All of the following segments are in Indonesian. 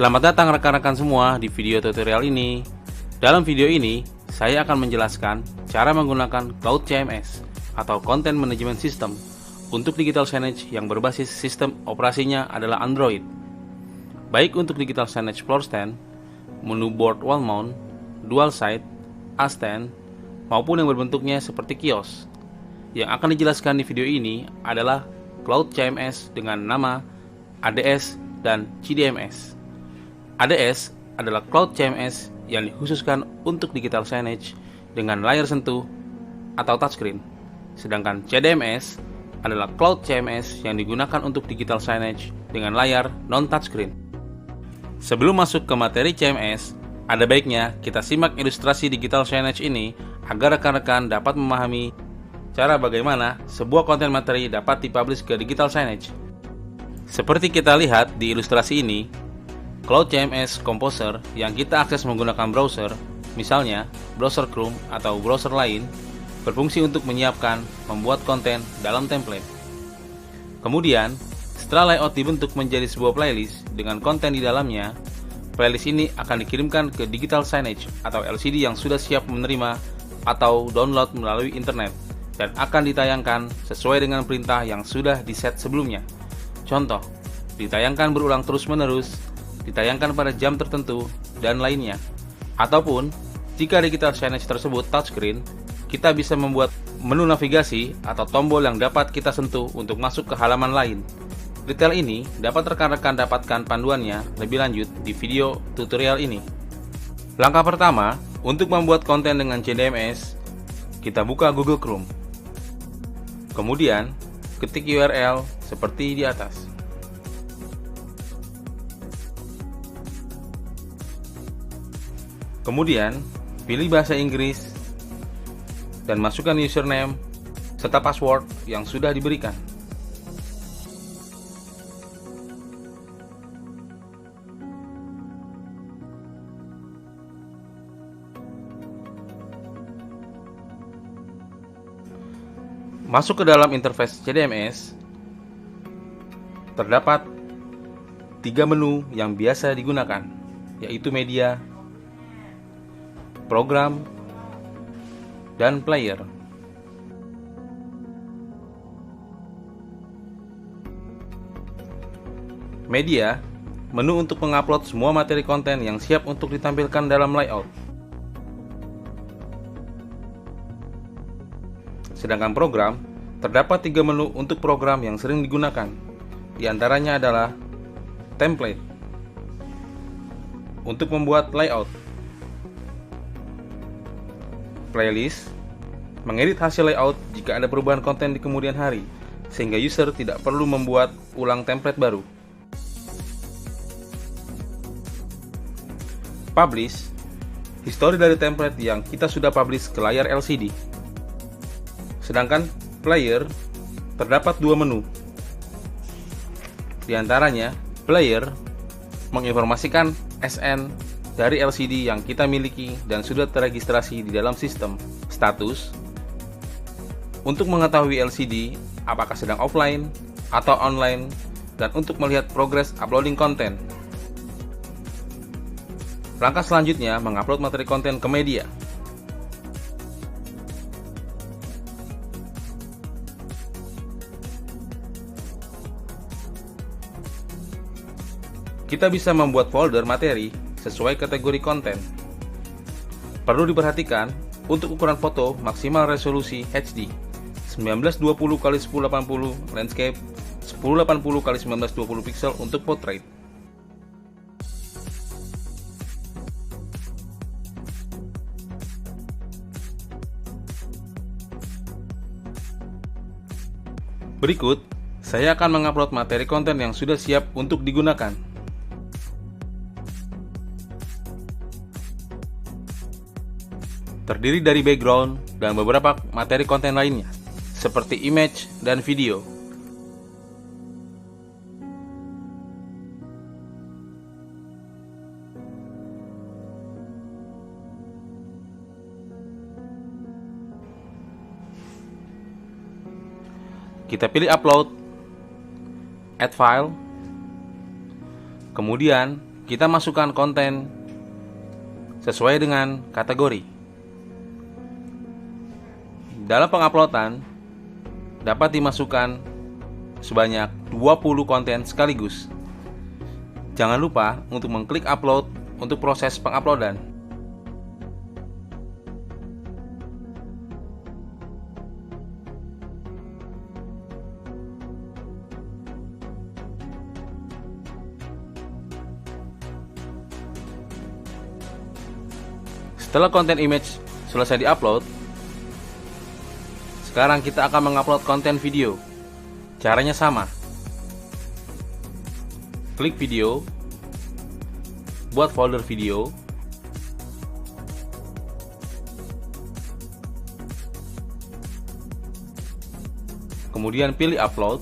Selamat datang rekan-rekan semua di video tutorial ini. Dalam video ini, saya akan menjelaskan cara menggunakan Cloud CMS atau Content Management System untuk digital signage yang berbasis sistem operasinya adalah Android. Baik untuk digital signage floor stand, menu board wall mount, dual side, A-stand, maupun yang berbentuknya seperti kios. Yang akan dijelaskan di video ini adalah Cloud CMS dengan nama ADS dan CDMS. ADS adalah Cloud CMS yang dikhususkan untuk digital signage dengan layar sentuh atau touchscreen. Sedangkan CDMS adalah Cloud CMS yang digunakan untuk digital signage dengan layar non-touchscreen. Sebelum masuk ke materi CMS, ada baiknya kita simak ilustrasi digital signage ini agar rekan-rekan dapat memahami cara bagaimana sebuah konten materi dapat dipublish ke digital signage. Seperti kita lihat di ilustrasi ini, Cloud CMS Composer yang kita akses menggunakan browser, misalnya browser Chrome atau browser lain, berfungsi untuk menyiapkan, membuat konten dalam template. Kemudian, setelah layout dibentuk menjadi sebuah playlist dengan konten di dalamnya, playlist ini akan dikirimkan ke digital signage atau LCD yang sudah siap menerima atau download melalui internet dan akan ditayangkan sesuai dengan perintah yang sudah diset sebelumnya. Contoh, ditayangkan berulang terus-menerus, ditayangkan pada jam tertentu, dan lainnya. Ataupun, jika digital signage tersebut touchscreen, kita bisa membuat menu navigasi atau tombol yang dapat kita sentuh untuk masuk ke halaman lain. Detail ini dapat rekan-rekan dapatkan panduannya lebih lanjut di video tutorial ini. Langkah pertama, untuk membuat konten dengan CDMS, kita buka Google Chrome. Kemudian, ketik URL seperti di atas. Kemudian, pilih bahasa Inggris dan masukkan username serta password yang sudah diberikan. Masuk ke dalam interface CDMS, terdapat 3 menu yang biasa digunakan, yaitu media, program, dan player. Media, menu untuk mengupload semua materi konten yang siap untuk ditampilkan dalam layout. Sedangkan program, terdapat 3 menu untuk program yang sering digunakan. Di antaranya adalah template untuk membuat layout, playlist, mengedit hasil layout jika ada perubahan konten di kemudian hari, sehingga user tidak perlu membuat ulang template baru. Publish, histori dari template yang kita sudah publish ke layar LCD. Sedangkan player, terdapat 2 menu. Di antaranya, player menginformasikan SN dari LCD yang kita miliki dan sudah terregistrasi di dalam sistem. Status, untuk mengetahui LCD apakah sedang offline atau online, dan untuk melihat progres uploading konten. Langkah selanjutnya mengupload materi konten ke media. Kita bisa membuat folder materi sesuai kategori konten. Perlu diperhatikan, untuk ukuran foto maksimal resolusi HD 1920x1080 landscape, 1080x1920 pixel untuk portrait. Berikut, saya akan mengupload materi konten yang sudah siap untuk digunakan. Terdiri dari background dan beberapa materi konten lainnya, seperti image dan video. Kita pilih upload, add file, kemudian kita masukkan konten sesuai dengan kategori. Dalam penguploadan dapat dimasukkan sebanyak 20 konten sekaligus. Jangan lupa untuk mengklik upload untuk proses penguploadan. Setelah konten image selesai diupload, sekarang kita akan mengupload konten video. Caranya sama. Klik video, buat folder video, kemudian pilih upload.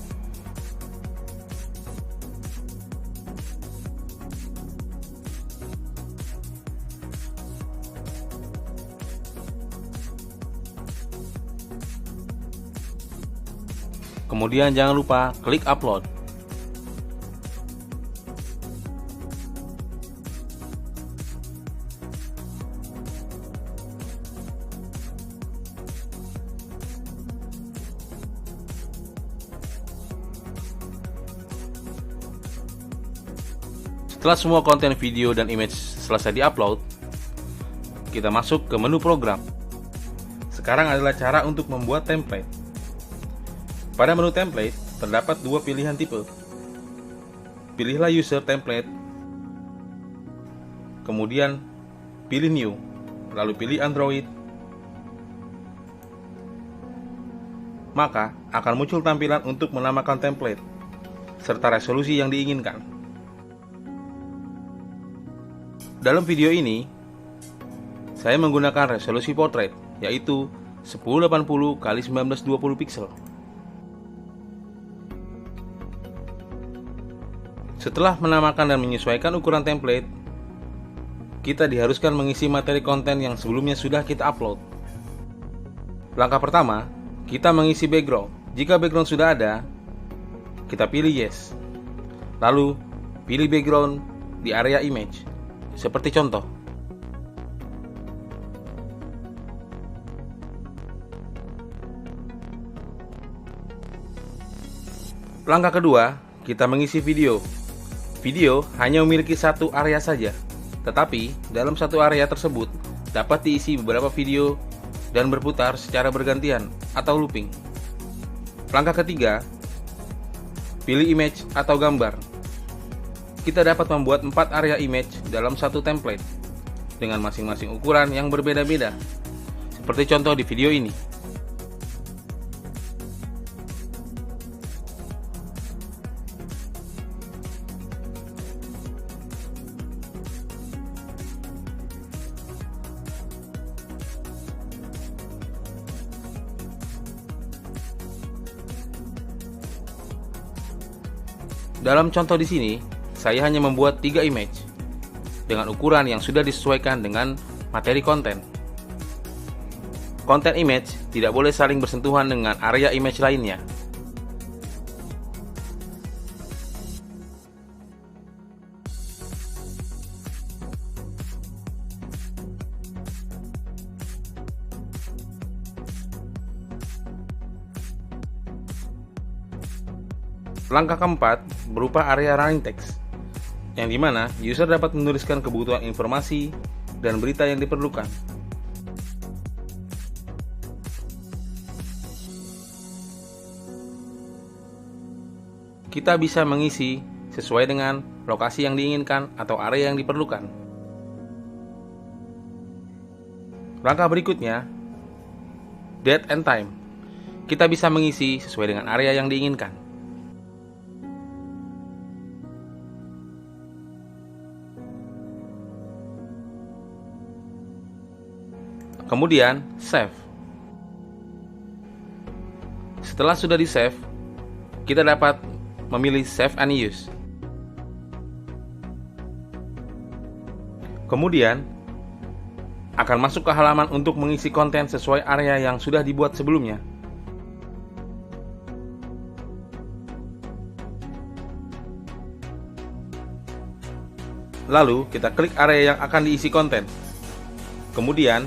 Kemudian jangan lupa klik upload. Setelah semua konten video dan image selesai diupload, kita masuk ke menu program. Sekarang adalah cara untuk membuat template. Pada menu template, terdapat dua pilihan tipe. Pilihlah user template, kemudian pilih new, lalu pilih Android. Maka akan muncul tampilan untuk menamakan template, serta resolusi yang diinginkan. Dalam video ini, saya menggunakan resolusi portrait, yaitu 1080 x 1920 pixel. Setelah menamakan dan menyesuaikan ukuran template, kita diharuskan mengisi materi konten yang sebelumnya sudah kita upload. Langkah pertama, kita mengisi background. Jika background sudah ada, kita pilih yes. Lalu, pilih background di area image, seperti contoh. Langkah kedua, kita mengisi video. Video hanya memiliki satu area saja, tetapi dalam satu area tersebut dapat diisi beberapa video dan berputar secara bergantian atau looping. Langkah ketiga, pilih image atau gambar. Kita dapat membuat 4 area image dalam satu template dengan masing-masing ukuran yang berbeda-beda, seperti contoh di video ini. Dalam contoh di sini, saya hanya membuat 3 image dengan ukuran yang sudah disesuaikan dengan materi konten. Konten image tidak boleh saling bersentuhan dengan area image lainnya. Langkah keempat berupa area running text, yang dimana user dapat menuliskan kebutuhan informasi dan berita yang diperlukan. Kita bisa mengisi sesuai dengan lokasi yang diinginkan atau area yang diperlukan. Langkah berikutnya, date and time. Kita bisa mengisi sesuai dengan area yang diinginkan. Kemudian, save. Setelah sudah di-save, kita dapat memilih Save and Use. Kemudian, akan masuk ke halaman untuk mengisi konten sesuai area yang sudah dibuat sebelumnya. Lalu, kita klik area yang akan diisi konten. Kemudian,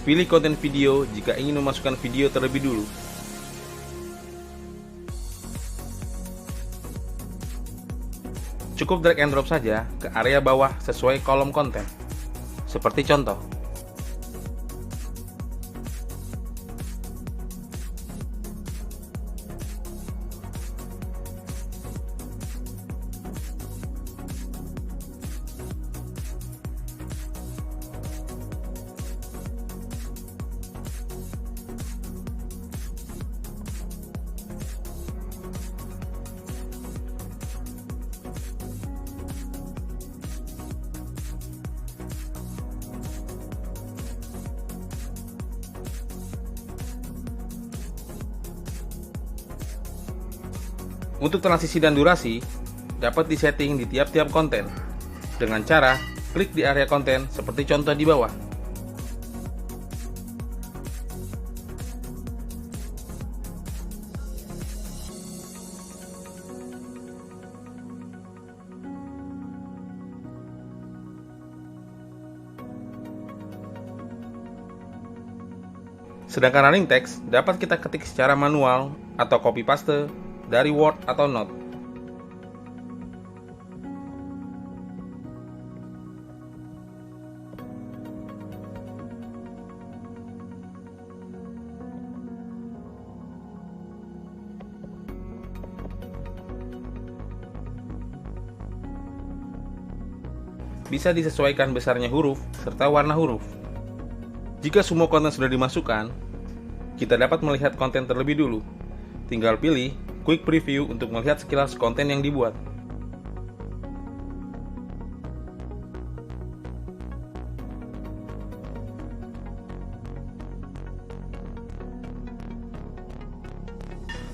pilih konten video jika ingin memasukkan video terlebih dulu. Cukup drag and drop saja ke area bawah sesuai kolom konten. Seperti contoh. Untuk transisi dan durasi, dapat disetting di tiap-tiap konten dengan cara klik di area konten seperti contoh di bawah. Sedangkan running text dapat kita ketik secara manual atau copy paste dari Word atau Note. Bisa disesuaikan besarnya huruf serta warna huruf. Jika semua konten sudah dimasukkan, kita dapat melihat konten terlebih dulu. Tinggal pilih Quick Preview untuk melihat sekilas konten yang dibuat.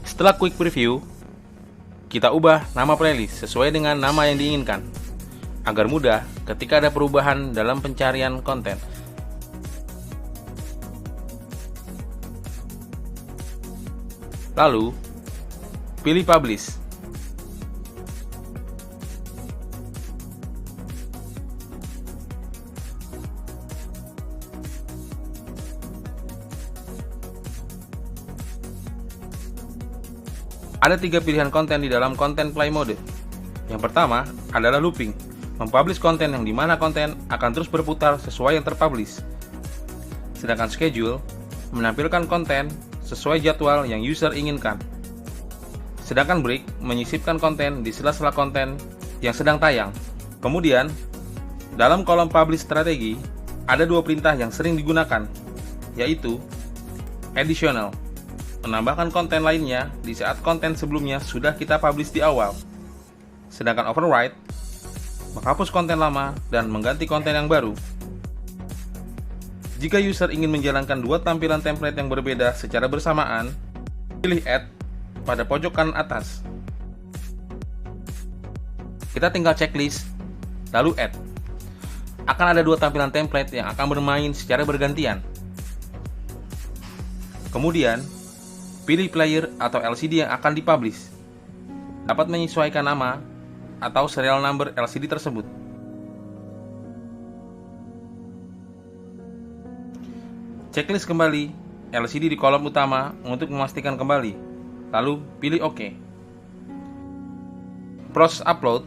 Setelah Quick Preview, kita ubah nama playlist sesuai dengan nama yang diinginkan, agar mudah ketika ada perubahan dalam pencarian konten. Lalu, pilih Publish. Ada 3 pilihan konten di dalam konten play mode. Yang pertama adalah looping, mempublish konten yang dimana konten akan terus berputar sesuai yang terpublish. Sedangkan schedule, menampilkan konten sesuai jadwal yang user inginkan. Sedangkan break, menyisipkan konten di sela-sela konten yang sedang tayang. Kemudian, dalam kolom publish strategi, ada 2 perintah yang sering digunakan, yaitu additional, menambahkan konten lainnya di saat konten sebelumnya sudah kita publish di awal. Sedangkan override, menghapus konten lama dan mengganti konten yang baru. Jika user ingin menjalankan 2 tampilan template yang berbeda secara bersamaan, pilih add pada pojok kanan atas. Kita tinggal checklist, lalu add. Akan ada 2 tampilan template yang akan bermain secara bergantian. Kemudian, pilih player atau LCD yang akan dipublish. Dapat menyesuaikan nama atau serial number LCD tersebut. Checklist kembali LCD di kolom utama untuk memastikan kembali. Lalu pilih OK. Proses upload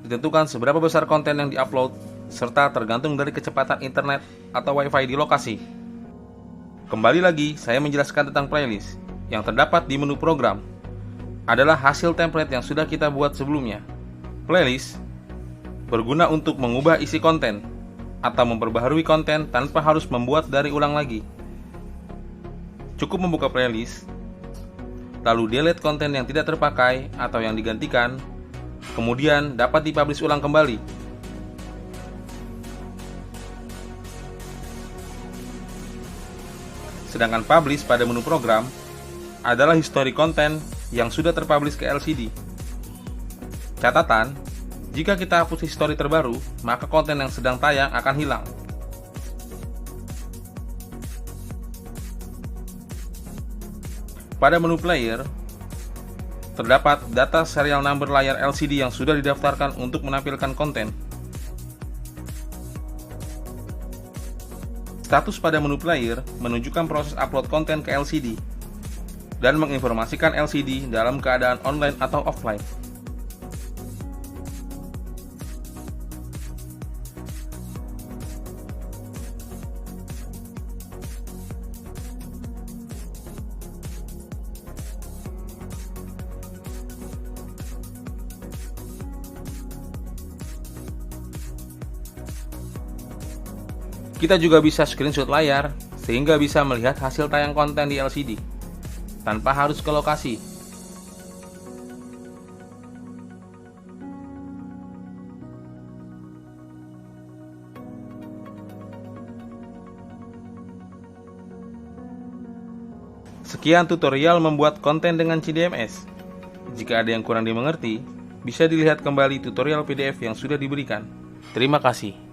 ditentukan seberapa besar konten yang diupload serta tergantung dari kecepatan internet atau WiFi di lokasi. Kembali lagi, saya menjelaskan tentang playlist yang terdapat di menu program. Adalah hasil template yang sudah kita buat sebelumnya. Playlist berguna untuk mengubah isi konten atau memperbaharui konten tanpa harus membuat dari ulang lagi. Cukup membuka playlist, lalu delete konten yang tidak terpakai atau yang digantikan, kemudian dapat dipublish ulang kembali. Sedangkan publish pada menu program adalah history konten yang sudah terpublish ke LCD. Catatan, jika kita hapus history terbaru, maka konten yang sedang tayang akan hilang. Pada menu player, terdapat data serial number layar LCD yang sudah didaftarkan untuk menampilkan konten. Status pada menu player menunjukkan proses upload konten ke LCD dan menginformasikan LCD dalam keadaan online atau offline. Kita juga bisa screenshot layar sehingga bisa melihat hasil tayang konten di LCD tanpa harus ke lokasi. Sekian tutorial membuat konten dengan CDMS. Jika ada yang kurang dimengerti, bisa dilihat kembali tutorial PDF yang sudah diberikan. Terima kasih.